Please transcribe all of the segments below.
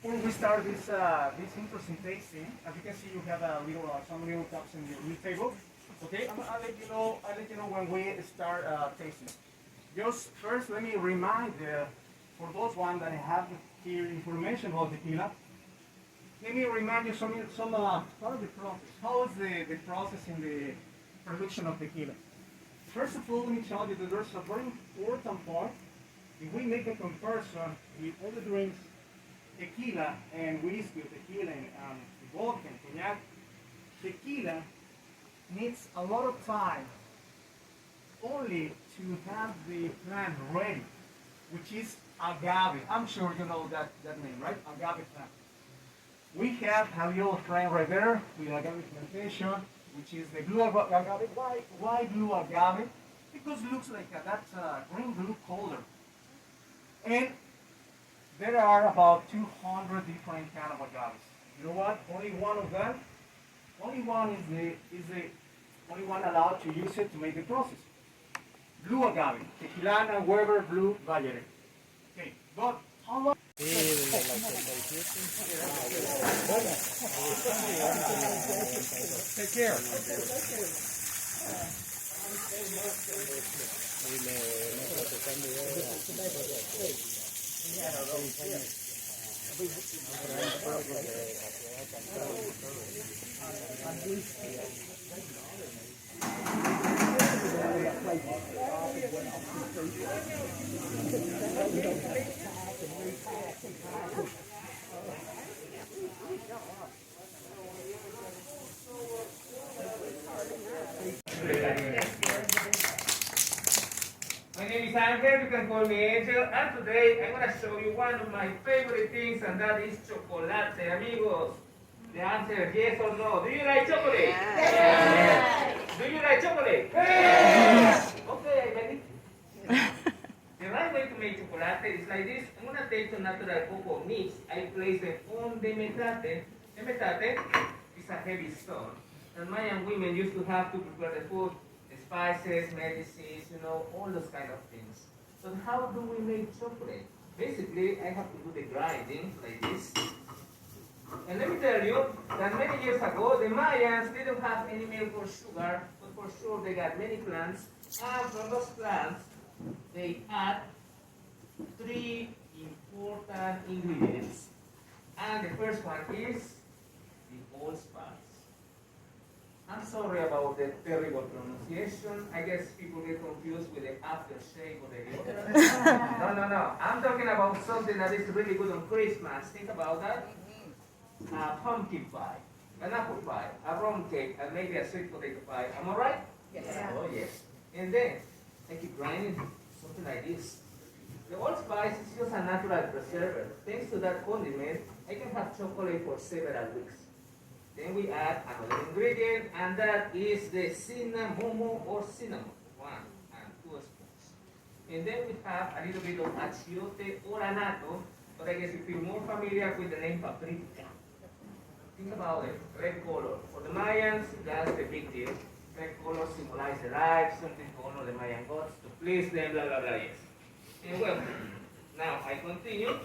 Before we start this interesting tasting, as you can see, you have some little cups in your table. Okay, I'll let you know when we start tasting. Just first, let me remind for those one that have here information about tequila. Let me remind you some part of the process. How is the process in the production of tequila? First of all, let me tell you that there's a very important part. If we make a comparison with other drinks, tequila and whiskey, tequila and vodka and cognac, tequila needs a lot of time only to have the plant ready, which is agave. I'm sure you know that name, right? Agave plant. We have a little plant right there with agave plantation, which is the blue agave. Why blue agave? Because it looks like that green-blue color. And there are about 200 different kind of agaves. You know what? Only one of them, only one is the only one allowed to use it to make the process. Blue agave, Tequilana, Weber, Blue, Vallere. Okay, but how long? Take care. My name is Angel, you can call me Angel, and today I'm going to show you one of my favorite things, and that is chocolate, amigos. The answer is yes or no. Do you like chocolate? Yes. Do you like chocolate? Yes. Okay, I get it. The right way to make chocolate is like this. I'm going to take some natural cocoa mix. I place them on the metate. The metate is a heavy stone. And Mayan women used to have to prepare the food, the spices, medicines, all those kind of things. So how do we make chocolate? Basically, I have to do the grinding like this. And let me tell you that many years ago, the Mayans didn't have any milk or sugar, but for sure they got many plants. And from those plants, they add three important ingredients. And the first one is the allspice. I'm sorry about the terrible pronunciation. I guess people get confused with the aftershave or the deodorant. No. I'm talking about something that is really good on Christmas. Think about that. A pumpkin pie, an apple pie, a rum cake, and maybe a sweet potato pie. Am I right? Yes. Oh, yes. And then I keep grinding something like this. The allspice is just a natural preserver. Thanks to that condiment, I can have chocolate for several weeks. Then we add another ingredient, and that is the cinnamon or cinnamon, 1 and 2 spoons. And then we have a little bit of achiote or annatto, but I guess you feel more familiar with the name paprika. Think about it, red color. For the Mayans, that's the big deal. Red color symbolizes the life, something to honor the Mayan gods, to please them, blah, blah, blah, yes. And well, now I continue.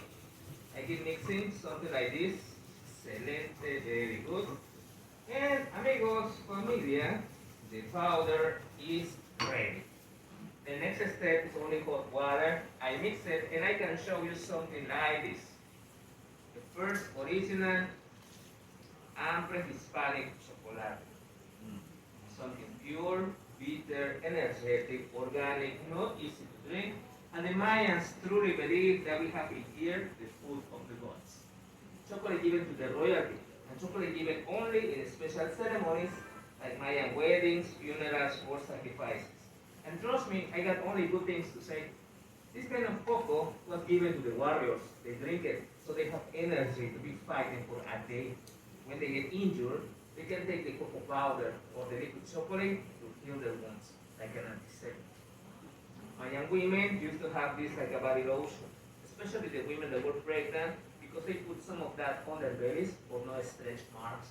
I keep mixing something like this. Excelente, very good. And amigos, familia, the powder is ready. The next step is only hot water. I mix it and I can show you something like this. The first original Ample Hispanic chocolate. Something pure, bitter, energetic, organic, not easy to drink. And the Mayans truly believe that we have in here the food of the gods. Chocolate given to the royalty, and chocolate given only in special ceremonies like Mayan weddings, funerals, or sacrifices. And trust me, I got only good things to say. This kind of cocoa was given to the warriors. They drink it, so they have energy to be fighting for a day. When they get injured, they can take the cocoa powder or the liquid chocolate to heal their wounds, like an antiseptic. Mayan women used to have this like a body lotion, especially the women that were pregnant, because they put some of that on their bellies for no stretch marks.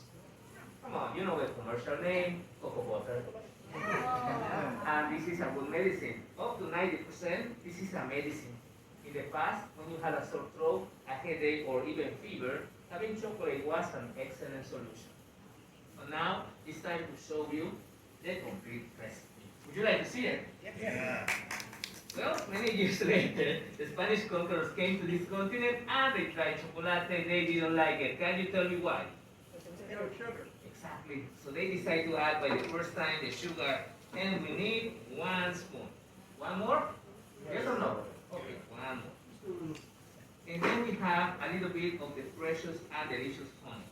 Come on, you know the commercial name, cocoa butter. And this is a good medicine. Up to 90%, this is a medicine. In the past, when you had a sore throat, a headache, or even fever, having chocolate was an excellent solution. So now it's time to show you the complete recipe. Would you like to see it? Yeah. Well, many years later, the Spanish conquerors came to this continent and they tried chocolate. They didn't like it. Can you tell me why? No sugar. Exactly. So they decided to add by the first time the sugar, and we need 1 spoon. One more? Yes or no? Okay, one more. And then we have a little bit of the precious and delicious honey.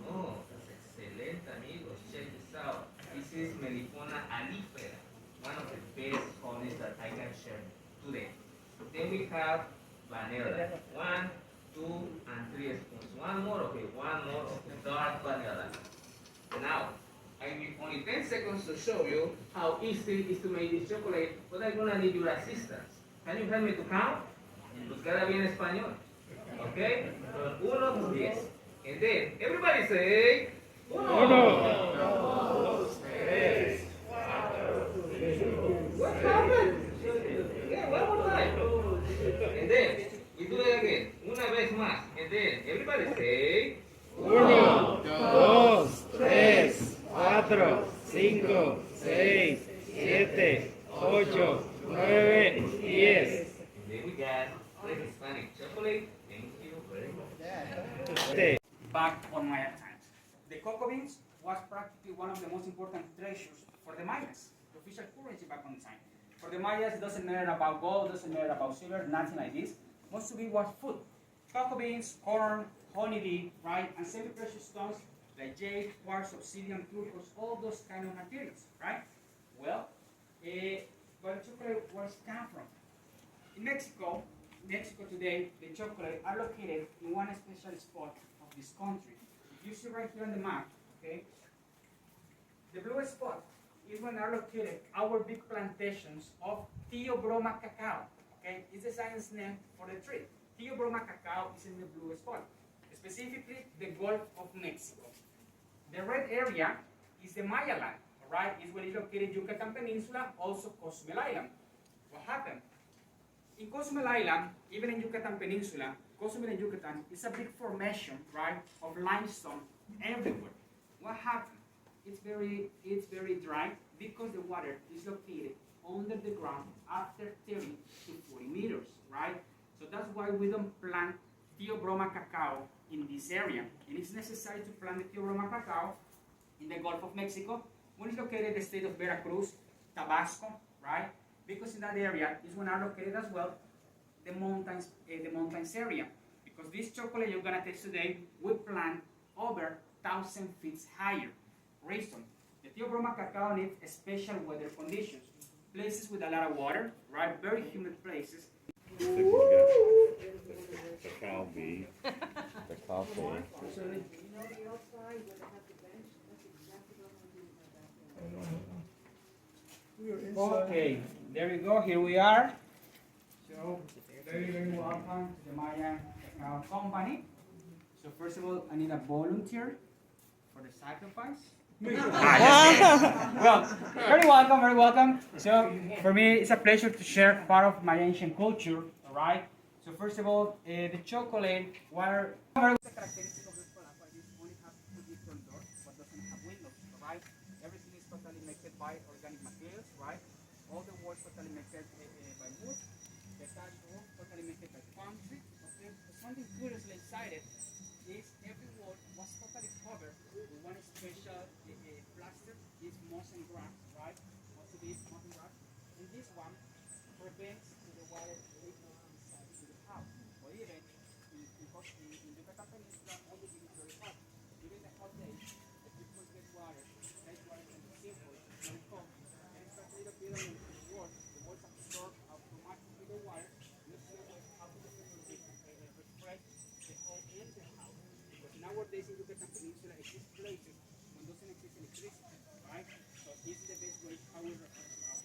Oh, that's excellent, amigos. Check this out. This is Melipona alifera, one of the best honeys that I can share today. Then we have vanilla. 1, 2, and 3 spoons. One more, okay, one more of the dark vanilla. Now, I need only 10 seconds to show you how easy it is to make this chocolate, but I'm gonna need your assistance. Can you help me to count? Buscar bien español. Okay? From 1 to 10. And then, everybody say, Uno. What happened? Yeah, one more time. And then, we do it again. Una vez más. And then, everybody say, Uno, dos, tres, cuatro, cinco, seis, siete, ocho, nueve, 10. and then we got the Hispanic chocolate. Thank you very much. Back on Maya times. The cocoa beans was practically one of the most important treasures for the Mayas, the official currency back on the time. For the Mayas, it doesn't matter about gold, doesn't matter about silver, nothing like this. Most of it was food. Cocoa beans, corn, honeybee, right, and semi-precious stones like jade, quartz, obsidian, turquoise, all those kind of materials, right? Well, where the chocolate was come from? In Mexico today, the chocolate are located in one special spot of this country. If you see right here on the map, okay, the blue spot is when are located our big plantations of Theobroma cacao. Okay, it's the science name for the tree. Theobroma cacao is in the blue spot, specifically the Gulf of Mexico. The red area is the Maya land, right? It's where it's located Yucatan Peninsula, also Cozumel Island. What happened? In Cozumel Island, even in Yucatan Peninsula, Cozumel and Yucatan is a big formation, right, of limestone everywhere. What happened? It's very dry because the water is located under the ground after 30 to 40 meters, right? So that's why we don't plant Theobroma cacao in this area. And it's necessary to plant the Theobroma cacao in the Gulf of Mexico, when it's located in the state of Veracruz, Tabasco, right? Because in that area is when are located as well the mountains area. Because this chocolate you're gonna taste today, we plant over 1,000 feet higher. Reason: the Theobroma cacao needs special weather conditions, places with a lot of water, right? Very humid places. The cow bee, the coffee. Okay, there you go. Here we are. So, very welcome to the Maya Cacao Company. So, first of all, I need a volunteer for the sacrifice. Well, very welcome, very welcome. So, for me, it's a pleasure to share part of my ancient culture. All right. So, first of all, the chocolate, water. The characteristic of this product is only has two different doors, but doesn't have windows. All right. Everything is totally made by organic materials, right? All the walls totally made by wood. The thatch roof totally made by palm tree. Okay. So something curiously inside it is every wall was totally covered with one special plaster. Is moss and grass, right? Most of it is moss and grass. And this one prevents the water leaking inside to the house. Or even in Yucatan Peninsula, all the is very hot. During the hot days, the people get water. That water can be simple, and cold. And it's a little bit on the walls. The walls absorb automatically the water. This is how the people refresh the whole in the house. Because nowadays in Yucatan Peninsula, exist places when doesn't exist electricity, right? So this is the best way how we refresh our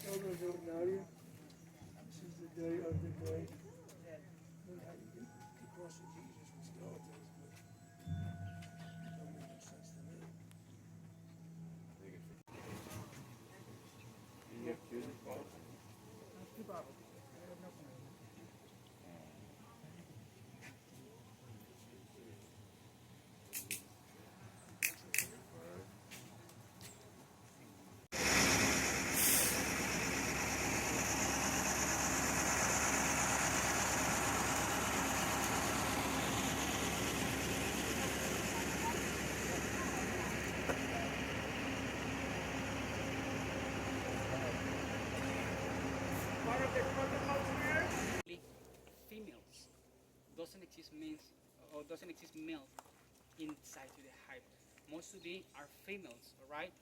Children don't know you. This is the day of the day. Learn how you get to cross with Jesus with skeletons, but it don't make no sense to me. You have two bottles? Two bottles. I have no problem. Part of the protocol here. Females doesn't exist males or doesn't exist males inside to the hive. Most of them are females, all right?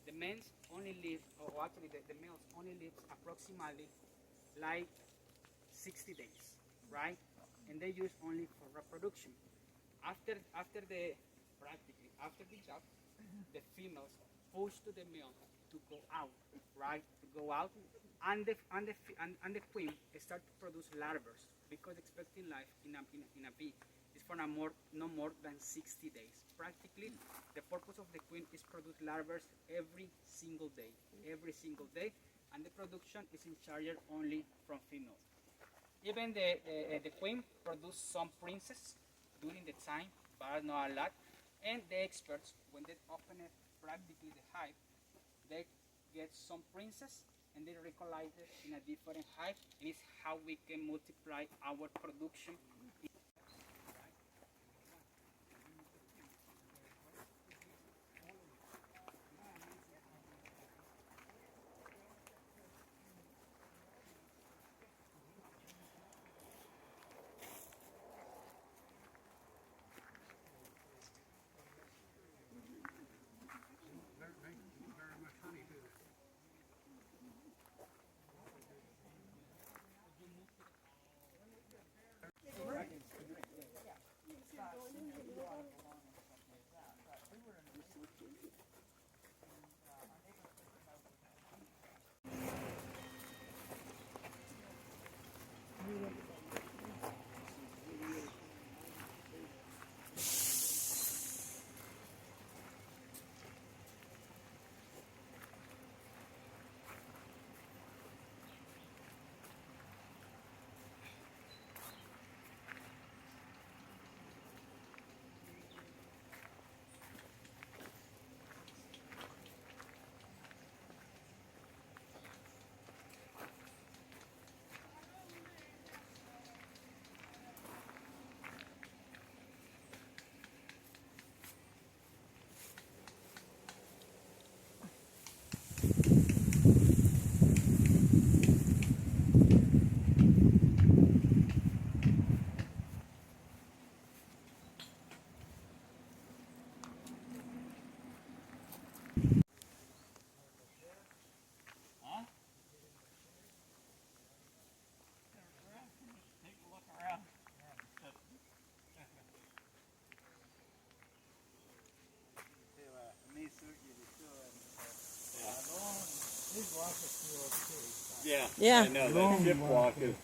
The males only live, or actually the males only live approximately like 60 days, right? And they use only for reproduction. After the practically after the job, the females push to the male to go out, right? To go out, and the queen start to produce larvae because expecting life in a bee is for no more than 60 days. Practically, the purpose of the queen is produce larvae every single day, and the production is in charge only from females. Even the queen produce some princes during the time, but not a lot. And the experts, when they open it, practically the hive, they get some princes and they recollect it in a different hive. And it's how we can multiply our production. Very much honey, do they? Yeah. Yeah. I know, that ship walk is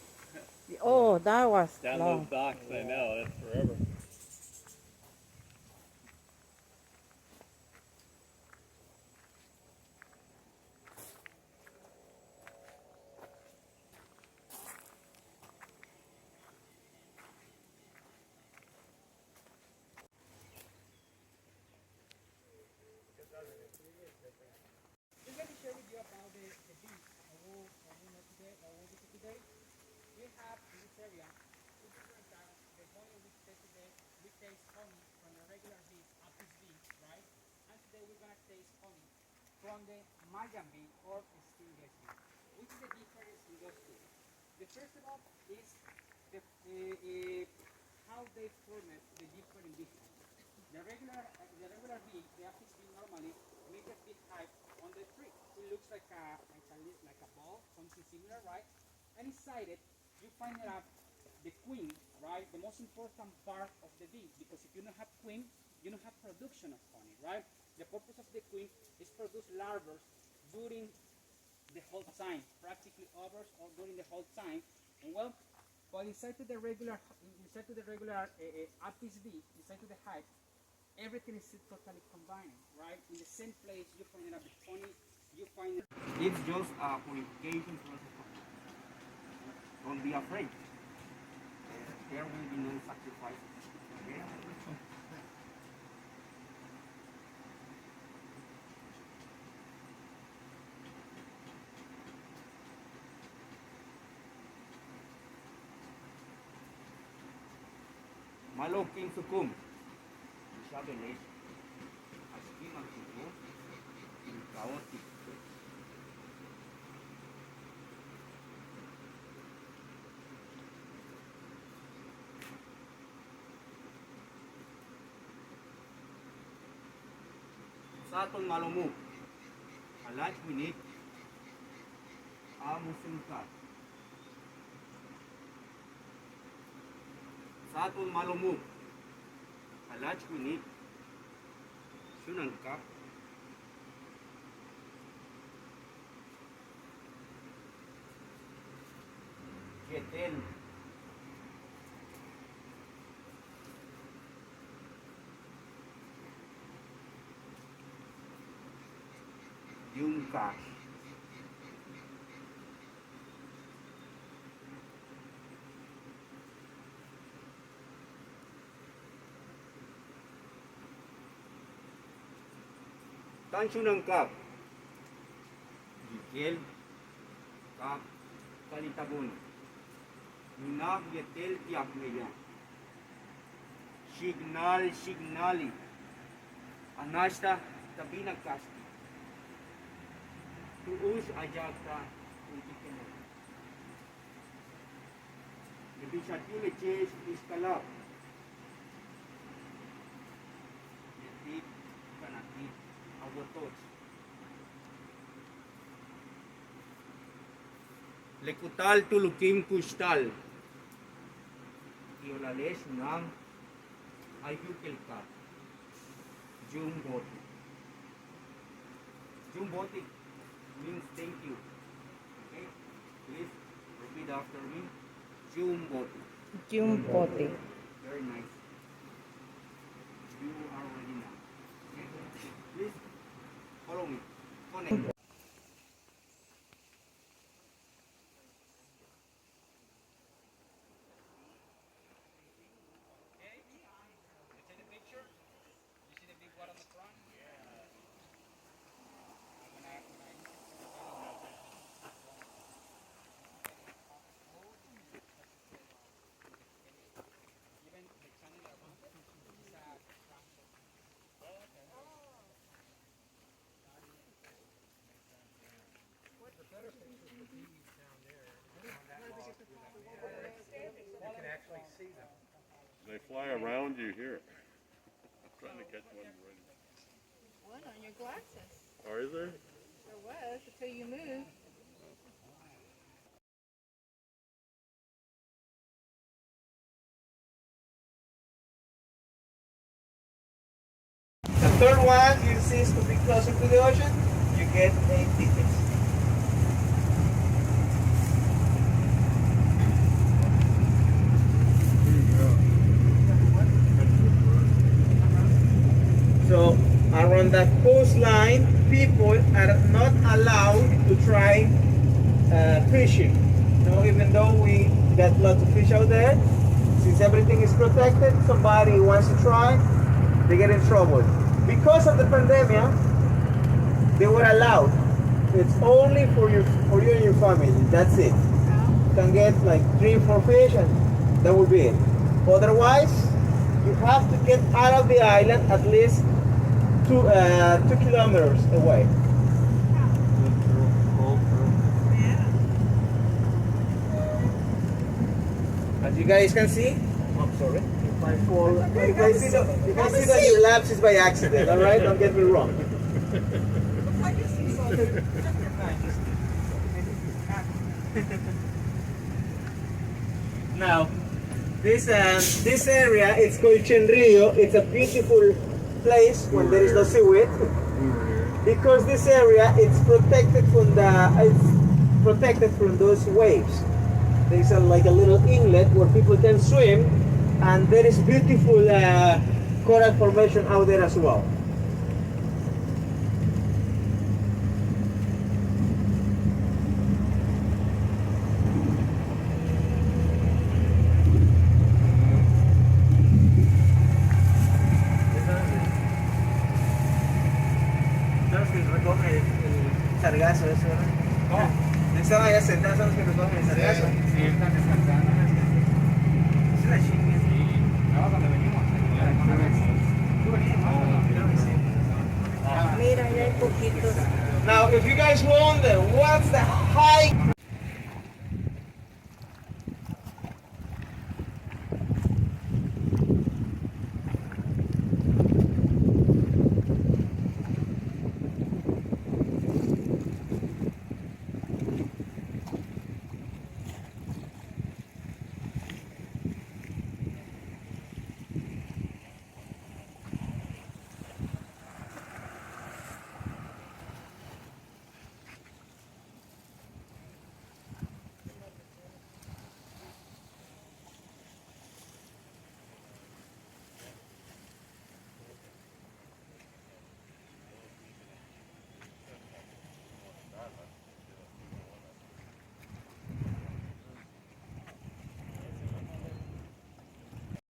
Oh, that was down long. those docks, I know, that's forever. Just let me share with you about the bees. I will know today, I will visit today. We have in this area two different types. The honey we taste today, we taste honey from the regular bee, apis bee, right? And today we're gonna taste honey from the Mayan bee or stingless bee. Which is the difference in those two? The first of all is how they form the different bees. The regular bee, the apis bee normally make a big hive on the tree. It looks like a ball, something similar, right? And inside it, you find out the queen right? The most important part of the bee, because if you don't have queen, you don't have production of honey, right? The purpose of the queen is produce larvae during the whole time, practically hours or during the whole time. And well, but inside to the regular apis bee, inside to the hive, everything is totally combined, right? In the same place you find a honey, you find it's just a purification process. Don't be afraid. There will be no sacrifices. Okay? Maloking sukum. Isabelez. Asking ang sukum. Kaotik. Sa atong malumog, alat winit, amusungkat. Sa atong malumog, alat winit, sunangkap, yetel, yungka. Tansyon ng kap, Gikel, kap, kalitabon, Nunag yetel tiyak nila, signali, anasta tabi nagkasti, tuus ajakta, utikemo. Lebih leches iskalap, yetit, kanakit, awotot. Lekutal tulukim kustal. Iolales ng ayukelka. Jumboti. Jumboti means thank you. Okay? Please repeat after me. Jumboti. Jumpote. Very nice. You are ready now. Okay? Please follow me. Connect. They fly around you here. I'm trying to catch one right now. One on your glasses. Or is there? There was until you moved. The third one, you insist to be closer to the ocean, you get 8 tickets. So around the coastline, people are not allowed to try fishing. Even though we got lots of fish out there, since everything is protected, somebody wants to try, they get in trouble. Because of the pandemic, they were allowed. It's only for you and your family. That's it. You can get like 3 or 4 fish, and that will be it. Otherwise, you have to get out of the island at least 2 kilometers away. As you guys can see, I'm sorry. If I fall, you guys see that your lapse is by accident. All right, don't get me wrong. Now, This area, it's called Chenrillo. It's a beautiful place when there is no seaweed, because this area it's protected from those waves. There's like a little inlet where people can swim, and there is beautiful coral formation out there as well. Los que recogen el sargazo, eso, ¿no? ¿Cómo? Están allá sentados, son los que recogen el sargazo. Sí, están descansando. Es una chinga. Sí. No, cuando venimos. ¿Tú venías? No, creo que sí. Mira, ya hay poquitos. Now, if you guys wonder what's the high